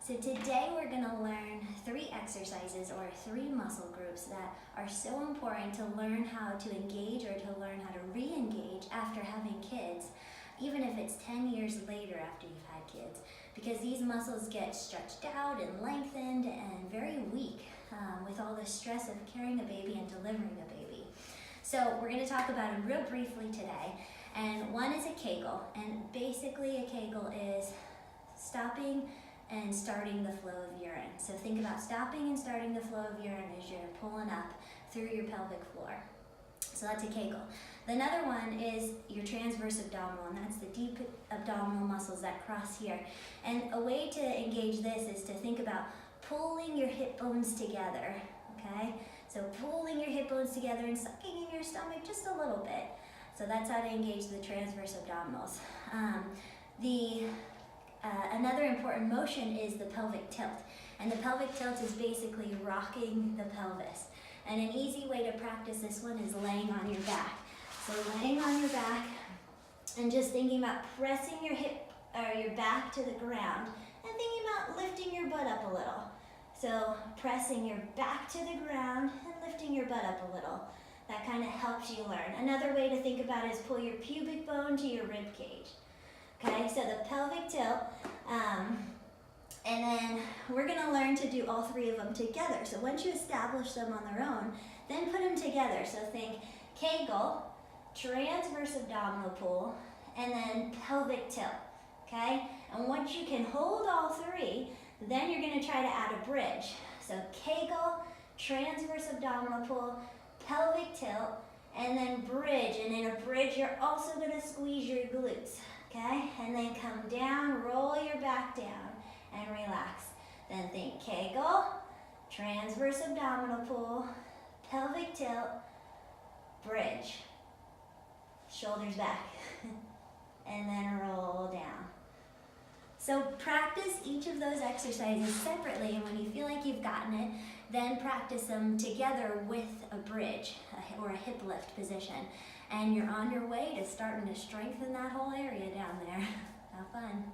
So today we're going to learn 3 exercises or 3 muscle groups that are so important to learn how to engage or to learn how to re-engage after having kids, even if it's 10 years later after you've had kids, because these muscles get stretched out and lengthened and very weak with all the stress of carrying a baby and delivering a baby. So we're going to talk about them real briefly today. And one is a Kegel, and basically a Kegel is stopping and starting the flow of urine. So think about stopping and starting the flow of urine as you're pulling up through your pelvic floor. So that's a Kegel. Another one is your transverse abdominal, and that's the deep abdominal muscles that cross here. And a way to engage this is to think about pulling your hip bones together, okay? So pulling your hip bones together and sucking in your stomach just a little bit. So that's how to engage the transverse abdominals. Another important motion is the pelvic tilt. And the pelvic tilt is basically rocking the pelvis. And an easy way to practice this one is laying on your back. So laying on your back and just thinking about pressing your your back to the ground and thinking about lifting your butt up a little. So pressing your back to the ground and lifting your butt up a little. That kind of helps you learn. Another way to think about it is pull your pubic bone to your rib cage. Okay, so the pelvic tilt, and then we're going to learn to do all 3 of them together. So once you establish them on their own, then put them together. So think Kegel, transverse abdominal pull, and then pelvic tilt. Okay, and once you can hold all 3, then you're going to try to add a bridge. So Kegel, transverse abdominal pull, pelvic tilt, and then bridge. And in a bridge, you're also going to squeeze your glutes. Okay, and then come down, roll your back down, and relax. Then think Kegel, transverse abdominal pull, pelvic tilt, bridge, shoulders back, and then roll down. So practice each of those exercises separately, and when you feel like you've gotten it, then practice them together with a bridge or a hip lift position. And you're on your way to starting to strengthen that whole area down there. Have fun.